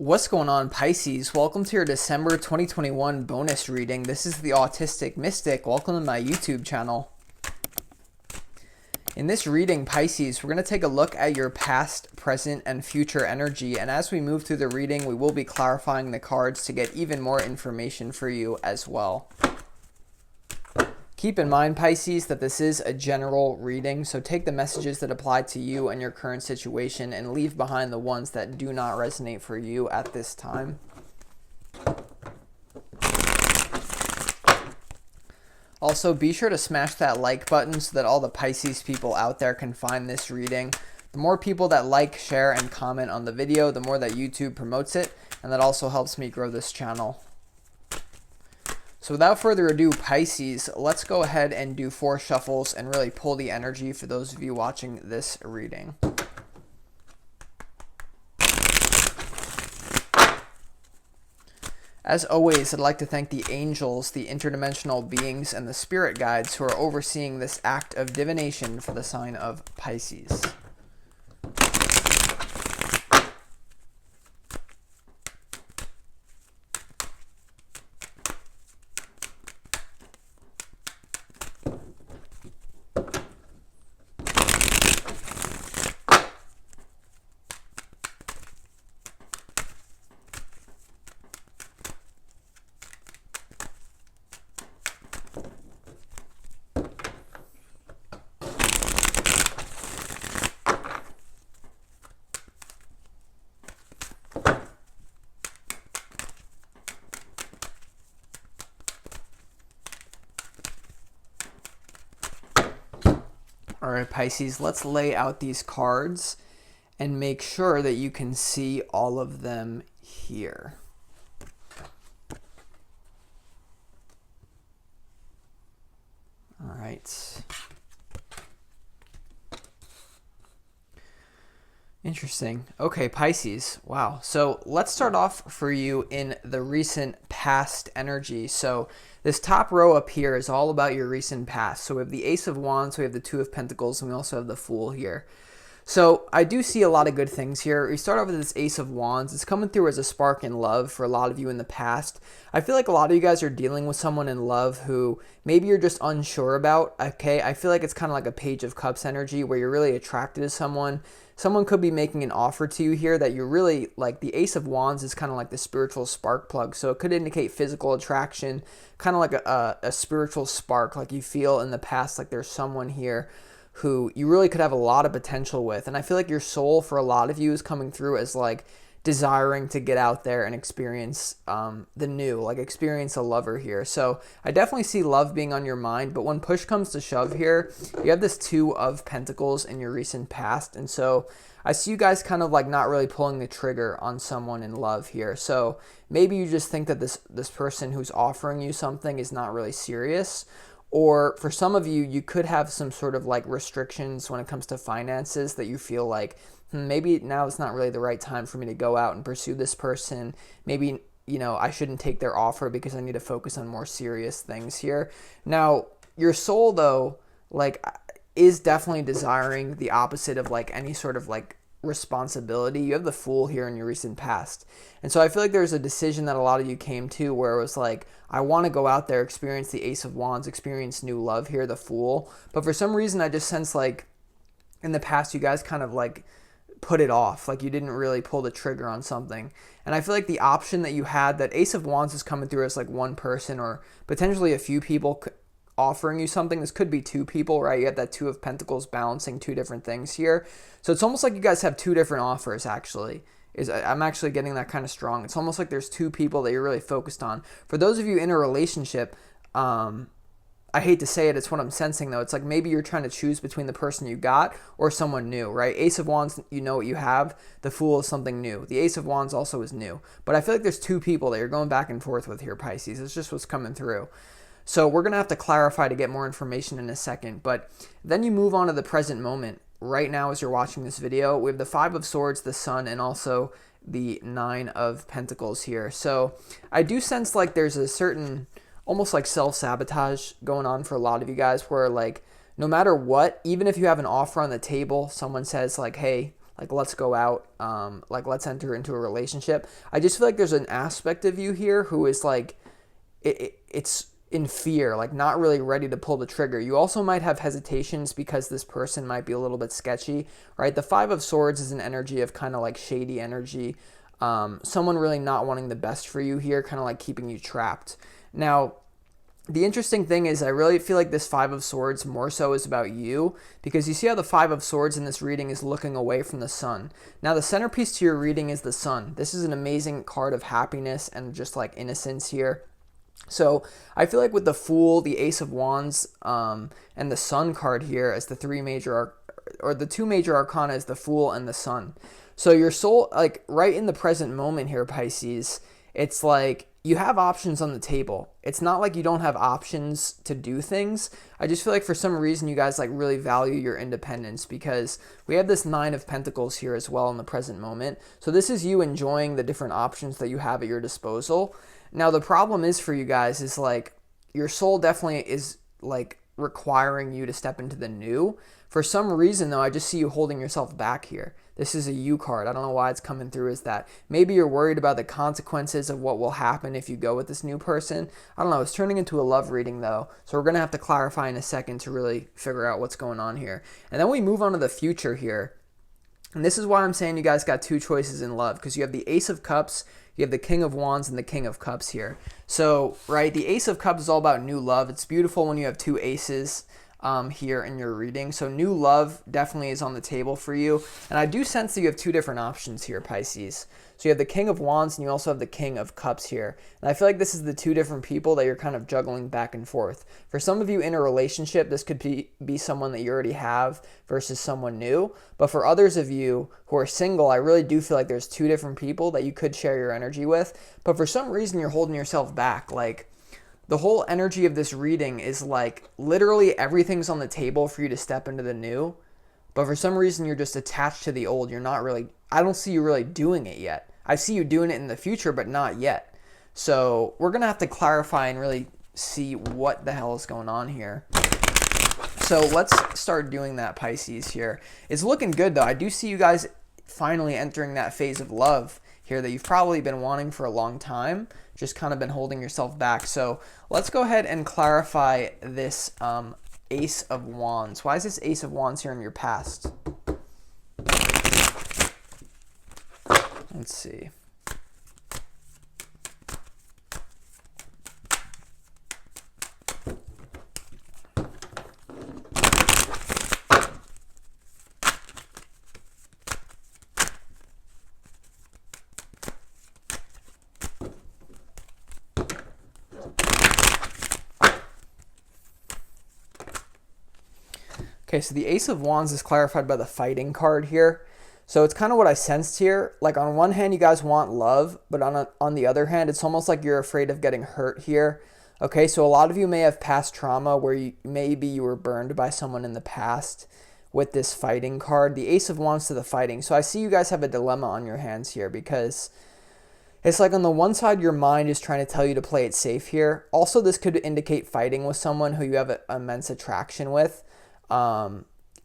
What's going on, Pisces? Welcome to your December 2021 bonus reading. This is the Autistic Mystic. Welcome to my YouTube channel. In this reading, Pisces, we're going to take a look at your past, present, and future energy. And as we move through the reading, we will be clarifying the cards to get even more information for you as well. Keep in mind, Pisces, that this is a general reading, so take the messages that apply to you and your current situation and leave behind the ones that do not resonate for you at this time. Also, be sure to smash that like button so that all the Pisces people out there can find this reading. The more people that like, share, and comment on the video, the more that YouTube promotes it, and that also helps me grow this channel. So without further ado, Pisces, let's go ahead and do 4 shuffles and really pull the energy for those of you watching this reading. As always, I'd like to thank the angels, the interdimensional beings, and the spirit guides who are overseeing this act of divination for the sign of Pisces. All right, Pisces, let's lay out these cards and make sure that you can see all of them here. All right. Interesting. Okay, Pisces. Wow. So let's start off for you in the recent past energy. So this top row up here is all about your recent past. So we have the Ace of Wands, we have the Two of Pentacles, and we also have the Fool here. So I do see a lot of good things here. We start off with this Ace of Wands. It's coming through as a spark in love for a lot of you in the past. I feel like a lot of you guys are dealing with someone in love who maybe you're just unsure about, okay? I feel like it's kind of like a Page of Cups energy where you're really attracted to someone. Someone could be making an offer to you here that you really like. The Ace of Wands is kind of like the spiritual spark plug. So it could indicate physical attraction, kind of like a spiritual spark, like you feel in the past like there's someone here who you really could have a lot of potential with. And I feel like your soul for a lot of you is coming through as like desiring to get out there and experience the new, like experience a lover here. So I definitely see love being on your mind, but when push comes to shove here, you have this Two of Pentacles in your recent past. And so I see you guys kind of like not really pulling the trigger on someone in love here. So maybe you just think that this person who's offering you something is not really serious. Or for some of you, you could have some sort of like restrictions when it comes to finances that you feel like, maybe now it's not really the right time for me to go out and pursue this person. Maybe, you know, I shouldn't take their offer because I need to focus on more serious things here. Now, your soul, though, like, is definitely desiring the opposite of like any sort of like responsibility. You have the Fool here in your recent past. And so I feel like there's a decision that a lot of you came to where it was like, I want to go out there, experience the Ace of Wands, experience new love here, the Fool. But for some reason, I just sense like in the past, you guys kind of like put it off. Like you didn't really pull the trigger on something. And I feel like the option that you had, that Ace of Wands is coming through as like one person or potentially a few people offering you something. This could be 2 people, right? You have that Two of Pentacles balancing 2 different things here. So it's almost like you guys have 2 different offers actually. I'm actually getting that kind of strong. It's almost like there's 2 people that you're really focused on. For those of you in a relationship, I hate to say it, it's what I'm sensing though. It's like maybe you're trying to choose between the person you got or someone new, right? Ace of Wands, you know what you have. The Fool is something new. The Ace of Wands also is new. But I feel like there's 2 people that you're going back and forth with here, Pisces. It's just what's coming through. So we're going to have to clarify to get more information in a second. But then you move on to the present moment. Right now, as you're watching this video, we have the 5 of Swords, the Sun, and also the 9 of Pentacles here. So I do sense like there's a certain almost like self-sabotage going on for a lot of you guys where like no matter what, even if you have an offer on the table, someone says like, hey, like let's go out, like let's enter into a relationship. I just feel like there's an aspect of you here who is like, it's in fear, like not really ready to pull the trigger. You also might have hesitations because this person might be a little bit sketchy, right? The Five of Swords is an energy of kind of like shady energy. Someone really not wanting the best for you here, kind of like keeping you trapped. Now, the interesting thing is I really feel like this Five of Swords more so is about you, because you see how the Five of Swords in this reading is looking away from the sun. Now, the centerpiece to your reading is the sun. This is an amazing card of happiness and just like innocence here. So I feel like with the Fool, the Ace of Wands, and the Sun card here as the the two major arcana is the Fool and the Sun. So your soul, like right in the present moment here, Pisces, it's like you have options on the table. It's not like you don't have options to do things. I just feel like for some reason you guys like really value your independence, because we have this Nine of Pentacles here as well in the present moment. So this is you enjoying the different options that you have at your disposal. Now, the problem is for you guys is like your soul definitely is like requiring you to step into the new. For some reason, though, I just see you holding yourself back here. This is a U card. I don't know why it's coming through as that. Maybe you're worried about the consequences of what will happen if you go with this new person. I don't know. It's turning into a love reading, though. So we're going to have to clarify in a second to really figure out what's going on here. And then we move on to the future here. And this is why I'm saying you guys got two choices in love, because you have the Ace of Cups, you have the King of Wands, and the King of Cups here. So, right, the Ace of Cups is all about new love. It's beautiful when you have two aces here in your reading. So new love definitely is on the table for you. And I do sense that you have two different options here, Pisces. So you have the King of Wands and you also have the King of Cups here. And I feel like this is the two different people that you're kind of juggling back and forth. For some of you in a relationship, this could be someone that you already have versus someone new. But for others of you who are single, I really do feel like there's two different people that you could share your energy with. But for some reason, you're holding yourself back. Like, the whole energy of this reading is like literally everything's on the table for you to step into the new. But for some reason, you're just attached to the old. You're not really, I don't see you really doing it yet. I see you doing it in the future, but not yet. So we're going to have to clarify and really see what the hell is going on here. So let's start doing that, Pisces, here. It's looking good, though. I do see you guys finally entering that phase of love here that you've probably been wanting for a long time, just kind of been holding yourself back. So let's go ahead and clarify this Ace of Wands. Why is this Ace of Wands here in your past? Let's see. Okay, so the Ace of Wands is clarified by the Fighting card here. So it's kind of what I sensed here. Like on one hand, you guys want love, but on the other hand, it's almost like you're afraid of getting hurt here. Okay, so a lot of you may have past trauma where maybe you were burned by someone in the past with this Fighting card. The Ace of Wands to the Fighting. So I see you guys have a dilemma on your hands here, because it's like on the one side, your mind is trying to tell you to play it safe here. Also, this could indicate fighting with someone who you have an immense attraction with.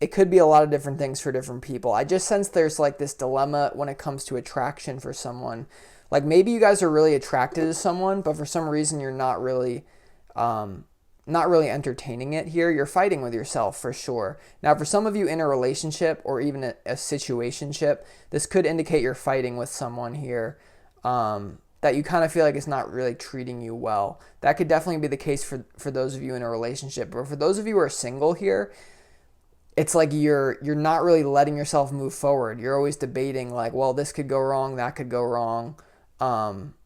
It could be a lot of different things for different people. I just sense there's like this dilemma when it comes to attraction for someone. Like maybe you guys are really attracted to someone, but for some reason you're not really entertaining it here. You're fighting with yourself for sure. Now, for some of you in a relationship or even a situationship, this could indicate you're fighting with someone here that you kind of feel like is not really treating you well. That could definitely be the case for those of you in a relationship. But for those of you who are single here, it's like you're not really letting yourself move forward. You're always debating like, well, this could go wrong, that could go wrong.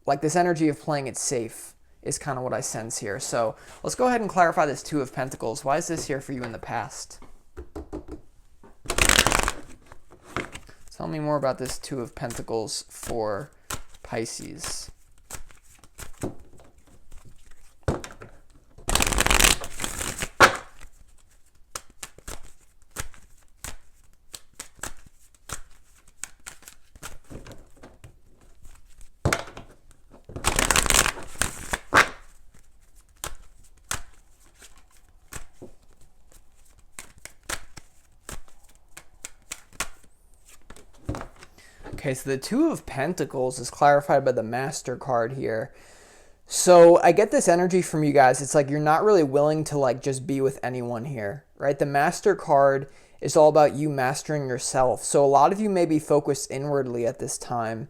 Like this energy of playing it safe is kind of what I sense here. So let's go ahead and clarify this Two of Pentacles. Why is this here for you in the past? Tell me more about this Two of Pentacles for Pisces. Okay, so the Two of Pentacles is clarified by the Master card here. So I get this energy from you guys. It's like you're not really willing to like just be with anyone here, right? The Master card is all about you mastering yourself. So a lot of you may be focused inwardly at this time,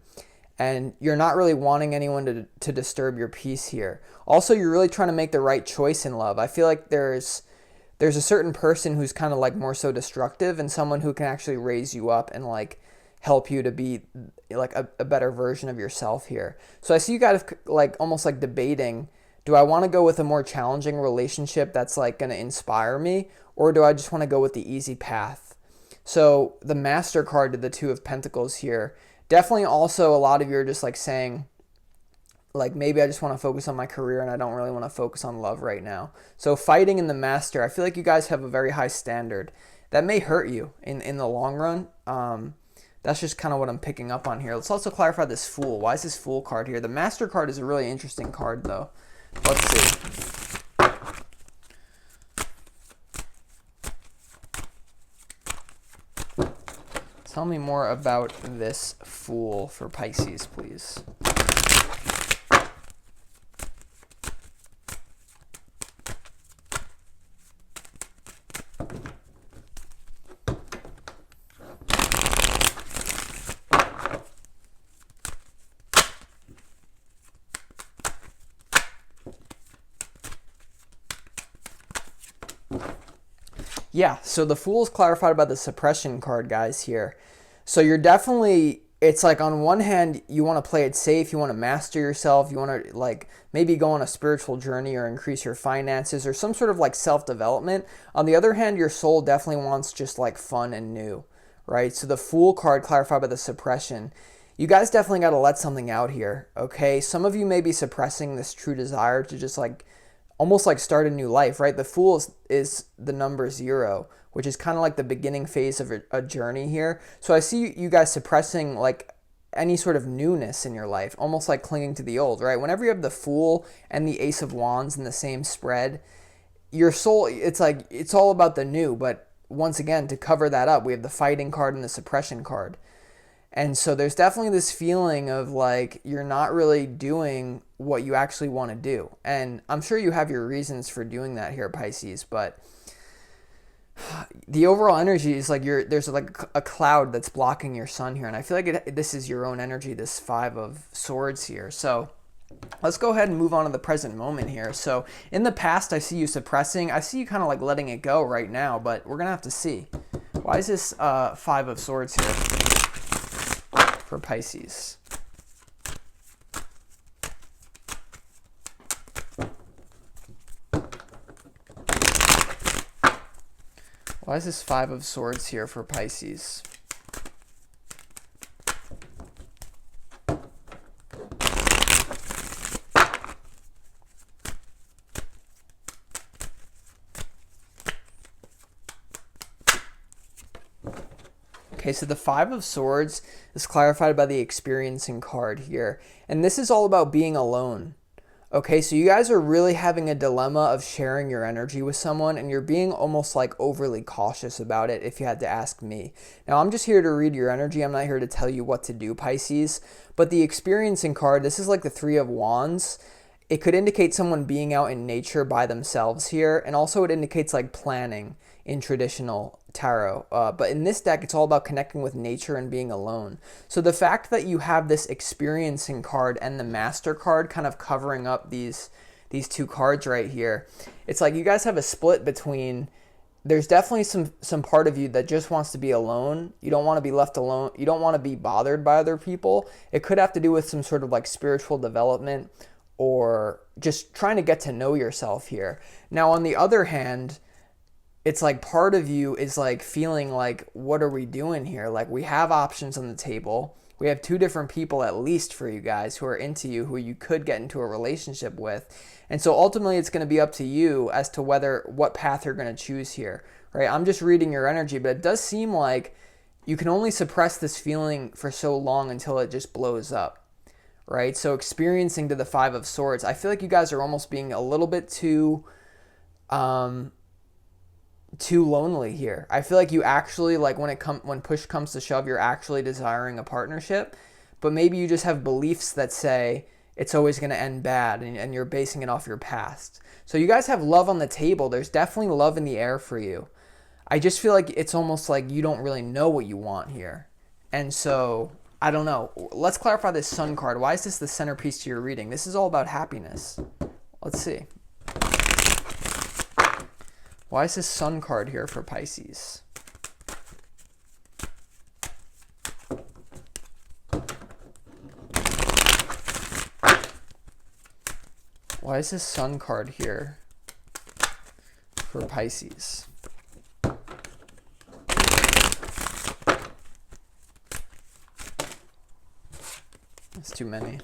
and you're not really wanting anyone to disturb your peace here. Also, you're really trying to make the right choice in love. I feel like there's a certain person who's kind of like more so destructive, and someone who can actually raise you up and like help you to be like a better version of yourself here. So I see you guys like almost like debating, do I want to go with a more challenging relationship that's like going to inspire me, or do I just want to go with the easy path? So the Master card to the Two of Pentacles here, definitely also a lot of you are just like saying, like maybe I just want to focus on my career and I don't really want to focus on love right now. So fighting in the Master, I feel like you guys have a very high standard. That may hurt you in the long run. That's just kind of what I'm picking up on here. Let's also clarify this Fool. Why is this Fool card here? The Master card is a really interesting card though. Let's see. Tell me more about this Fool for Pisces, please. Yeah, so the Fool is clarified by the Suppression card, guys, here. So you're definitely, it's like on one hand, you want to play it safe, you want to master yourself, you want to like maybe go on a spiritual journey or increase your finances or some sort of like self-development. On the other hand, your soul definitely wants just like fun and new, right? So the Fool card clarified by the Suppression. You guys definitely got to let something out here, okay? Some of you may be suppressing this true desire to just like almost like start a new life, right? The Fool is the number 0, which is kind of like the beginning phase of a journey here. So I see you guys suppressing like any sort of newness in your life, almost like clinging to the old, right? Whenever you have the Fool and the Ace of Wands in the same spread, your soul, it's like, it's all about the new. But once again, to cover that up, we have the Fighting card and the Suppression card. And so there's definitely this feeling of like you're not really doing what you actually want to do. And I'm sure you have your reasons for doing that here, Pisces, but the overall energy is like there's like a cloud that's blocking your sun here. And I feel like this is your own energy, this Five of Swords here. So let's go ahead and move on to the present moment here. So in the past, I see you suppressing. I see you kind of like letting it go right now, but we're going to have to see. Why is this Five of Swords here for Pisces? Why is this Five of Swords here for Pisces? Okay, so the Five of Swords is clarified by the Experiencing card here. And this is all about being alone. Okay, so you guys are really having a dilemma of sharing your energy with someone, and you're being almost like overly cautious about it if you had to ask me. Now, I'm just here to read your energy. I'm not here to tell you what to do, Pisces. But the Experiencing card, this is like the Three of Wands. It could indicate someone being out in nature by themselves here, and also it indicates like planning in traditional tarot. But in this deck, it's all about connecting with nature and being alone. So the fact that you have this Experiencing card and the Master card kind of covering up these two cards right here, it's like you guys have a split between, there's definitely some part of you that just wants to be alone. You don't want to be left alone. You don't want to be bothered by other people. It could have to do with some sort of like spiritual development or just trying to get to know yourself here. Now, on the other hand, it's like part of you is like feeling like, what are we doing here? Like, we have options on the table. We have two different people at least for you guys who are into you, who you could get into a relationship with. And so ultimately it's going to be up to you as to what path you're going to choose here, right? I'm just reading your energy, but it does seem like you can only suppress this feeling for so long until it just blows up, right? So Experiencing to the Five of Swords, I feel like you guys are almost being a little bit too too lonely here. I feel like you actually, like, when push comes to shove, you're actually desiring a partnership, but maybe you just have beliefs that say it's always going to end bad, and you're basing it off your past. So you guys have love on the table. There's definitely love in the air for you. I just feel like it's almost like you don't really know what you want here. And so, I don't know. Let's clarify this Sun card. Why is this the centerpiece to your reading? This is all about happiness. Let's see. Why is this Sun card here for Pisces? Why is this Sun card here for Pisces? That's too many.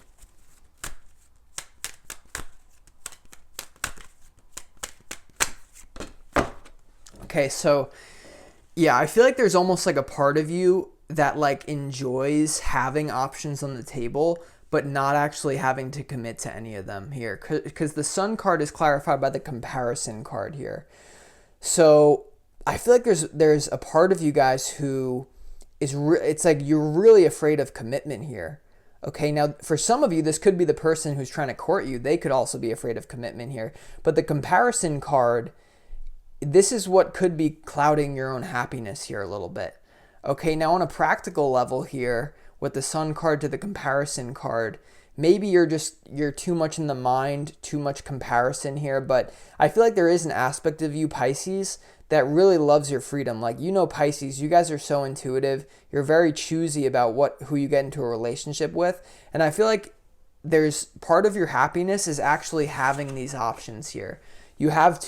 Okay, so yeah, I feel like there's almost like a part of you that like enjoys having options on the table, but not actually having to commit to any of them here. Because the Sun card is clarified by the comparison card here. So I feel like there's a part of you guys who is it's like you're really afraid of commitment here. Okay, now for some of you, this could be the person who's trying to court you. They could also be afraid of commitment here. But the comparison card, this is what could be clouding your own happiness here a little bit. Okay, now on a practical level here, with the Sun card to the comparison card, maybe you're too much in the mind, too much comparison here, but I feel like there is an aspect of you, Pisces, that really loves your freedom. Like, you know, Pisces, you guys are so intuitive. You're very choosy about who you get into a relationship with. And I feel like there's part of your happiness is actually having these options here. You have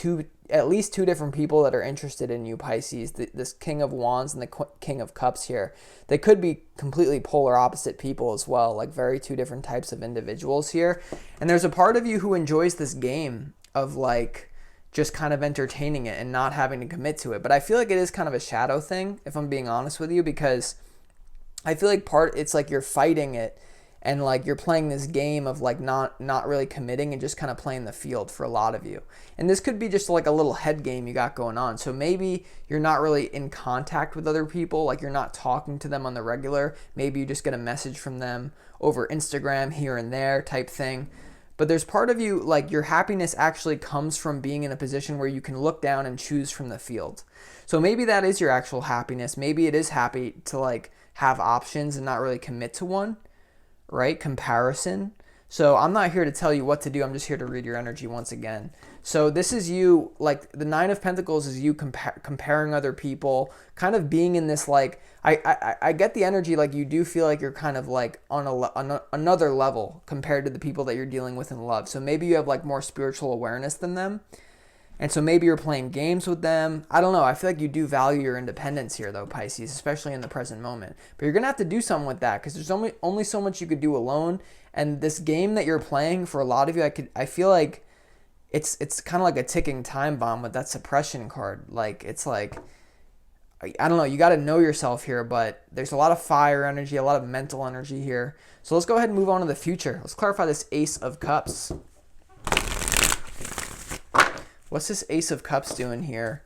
at least two different people that are interested in you, Pisces. This King of Wands and the King of Cups here. They could be completely polar opposite people as well, like very two different types of individuals here. And there's a part of you who enjoys this game of like just kind of entertaining it and not having to commit to it. But I feel like it is kind of a shadow thing, if I'm being honest with you, because I feel like it's like you're fighting it, and like you're playing this game of like not really committing and just kind of playing the field for a lot of you. And this could be just like a little head game you got going on. So maybe you're not really in contact with other people, like you're not talking to them on the regular. Maybe you just get a message from them over Instagram here and there type thing. But there's part of you, like your happiness actually comes from being in a position where you can look down and choose from the field. So maybe that is your actual happiness. Maybe it is happy to like have options and not really commit to one. Right? Comparison. So I'm not here to tell you what to do. I'm just here to read your energy once again. So this is you, like the Nine of Pentacles is you comparing other people, kind of being in this like, I get the energy like you do feel like you're kind of like on another level compared to the people that you're dealing with in love. So maybe you have like more spiritual awareness than them. And so maybe you're playing games with them. I don't know. I feel like you do value your independence here, though, Pisces, especially in the present moment. But you're going to have to do something with that because there's only so much you could do alone. And this game that you're playing, for a lot of you, I feel like it's kind of like a ticking time bomb with that suppression card. Like, it's like, I don't know. You got to know yourself here, but there's a lot of fire energy, a lot of mental energy here. So let's go ahead and move on to the future. Let's clarify this Ace of Cups. What's this Ace of Cups doing here?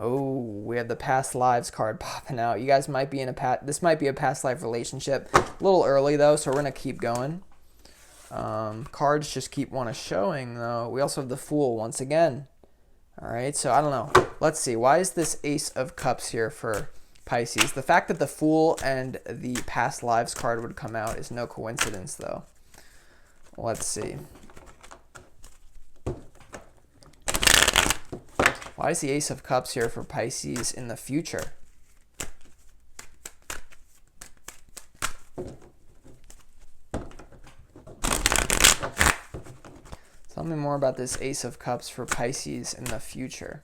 Oh, we have the past lives card popping out. You guys might be in this might be a past life relationship. A little early though, so we're gonna keep going. Cards just keep showing though. We also have the Fool once again. All right, so I don't know. Let's see. Why is this Ace of Cups here for Pisces? The fact that the Fool and the past lives card would come out is no coincidence though. Let's see. Why is the Ace of Cups here for Pisces in the future? Tell me more about this Ace of Cups for Pisces in the future.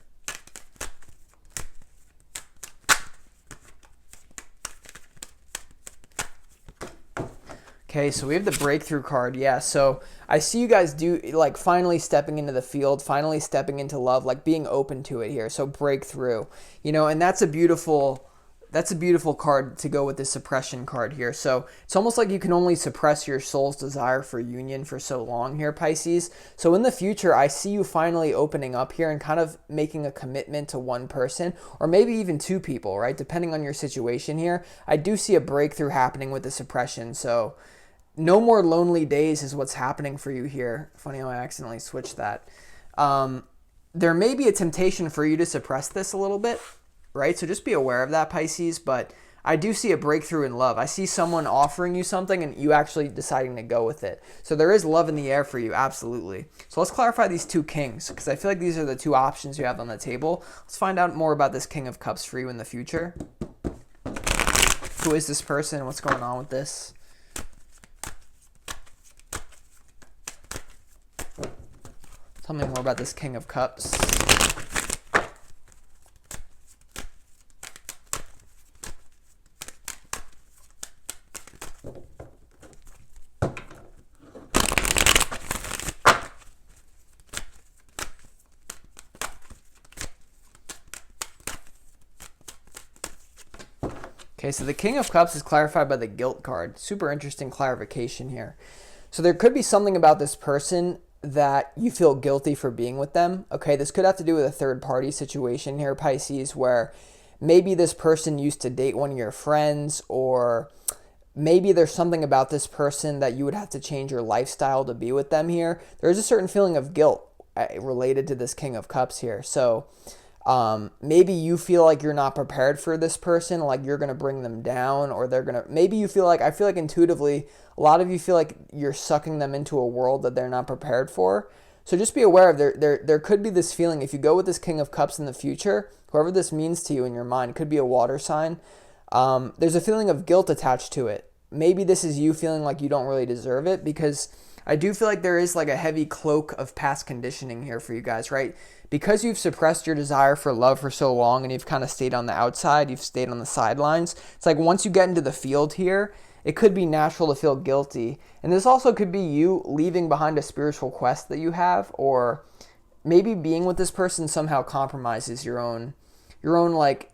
Okay, so we have the breakthrough card. Yeah, so I see you guys do like finally stepping into the field, finally stepping into love, like being open to it here. So breakthrough, and that's a beautiful that's a beautiful card to go with this suppression card here. So it's almost like you can only suppress your soul's desire for union for so long here, Pisces. So in the future, I see you finally opening up here and kind of making a commitment to one person, or maybe even two people, right? Depending on your situation here. I do see a breakthrough happening with the suppression. So no more lonely days is what's happening for you here. Funny how I accidentally switched that. There may be a temptation for you to suppress this a little bit, right? So just be aware of that, Pisces. But I do see a breakthrough in love. I see someone offering you something and you actually deciding to go with it. So there is love in the air for you, absolutely. So let's clarify these two kings, because I feel like these are the two options you have on the table. Let's find out more about this King of Cups for you in the future. Who is this person? What's going on with this? Tell me more about this King of Cups. Okay, so the King of Cups is clarified by the guilt card. Super interesting clarification here. So there could be something about this person that you feel guilty for being with them. Okay, this could have to do with a third party situation here, Pisces, where maybe this person used to date one of your friends, or maybe there's something about this person that you would have to change your lifestyle to be with them here. There's a certain feeling of guilt related to this King of Cups here. So maybe you feel like you're not prepared for this person, like you're going to bring them down, or they're going to, maybe you feel like, I feel like intuitively, a lot of you feel like you're sucking them into a world that they're not prepared for. So just be aware of there could be this feeling, if you go with this King of Cups in the future, whoever this means to you in your mind, could be a water sign. There's a feeling of guilt attached to it. Maybe this is you feeling like you don't really deserve it, because I do feel like there is like a heavy cloak of past conditioning here for you guys, right? Because you've suppressed your desire for love for so long and you've kind of stayed on the outside, you've stayed on the sidelines. It's like once you get into the field here, it could be natural to feel guilty. And this also could be you leaving behind a spiritual quest that you have, or maybe being with this person somehow compromises your own like,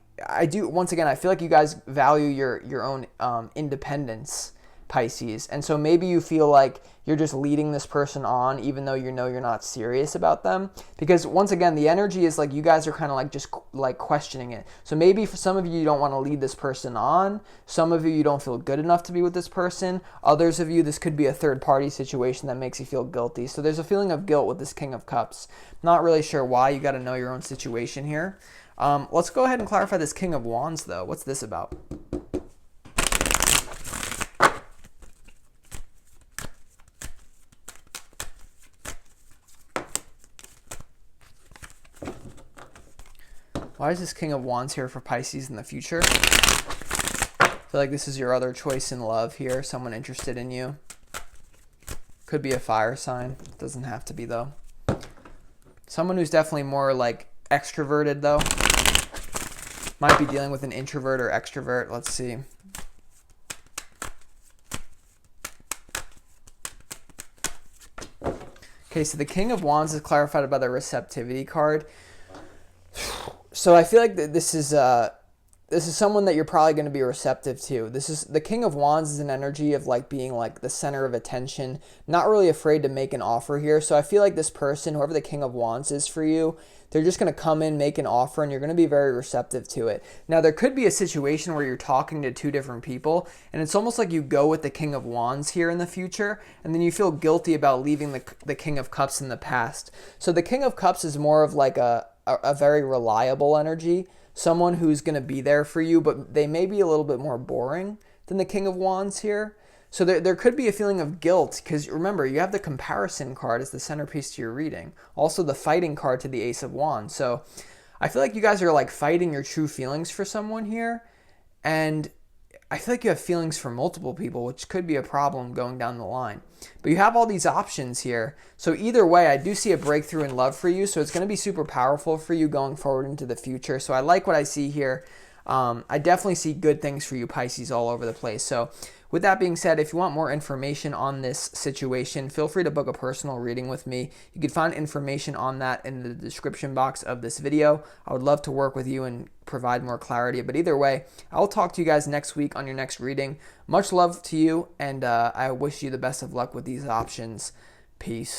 once again, I feel like you guys value your own independence, Pisces. And so maybe you feel like you're just leading this person on, even though you know you're not serious about them. Because once again, the energy is like you guys are kind of like just like questioning it. So maybe for some of you, you don't want to lead this person on. Some of you don't feel good enough to be with this person. Others of you, this could be a third party situation that makes you feel guilty. So there's a feeling of guilt with this King of Cups. Not really sure why. You got to know your own situation here. Let's go ahead and clarify this King of Wands, though. What's this about? Why is this King of Wands here for Pisces in the future? I feel like this is your other choice in love here. Someone interested in you. Could be a fire sign. Doesn't have to be, though. Someone who's definitely more like extroverted, though. Might be dealing with an introvert or extrovert. Let's see. Okay, so the King of Wands is clarified by the receptivity card. So I feel like this is someone that you're probably going to be receptive to. This is the King of Wands is an energy of like being like the center of attention, not really afraid to make an offer here. So I feel like this person, whoever the King of Wands is for you, they're just going to come in, make an offer, and you're going to be very receptive to it. Now, there could be a situation where you're talking to two different people, and it's almost like you go with the King of Wands here in the future, and then you feel guilty about leaving the King of Cups in the past. So the King of Cups is more of like a very reliable energy, someone who's going to be there for you, but they may be a little bit more boring than the King of Wands here. So there could be a feeling of guilt, because remember, you have the comparison card as the centerpiece to your reading. Also the fighting card to the Ace of Wands. So I feel like you guys are like fighting your true feelings for someone here. And I feel like you have feelings for multiple people, which could be a problem going down the line. But you have all these options here. So either way, I do see a breakthrough in love for you. So it's going to be super powerful for you going forward into the future. So I like what I see here. I definitely see good things for you, Pisces, all over the place. So with that being said, if you want more information on this situation, feel free to book a personal reading with me. You can find information on that in the description box of this video. I would love to work with you and provide more clarity. But either way, I'll talk to you guys next week on your next reading. Much love to you, and I wish you the best of luck with these options. Peace.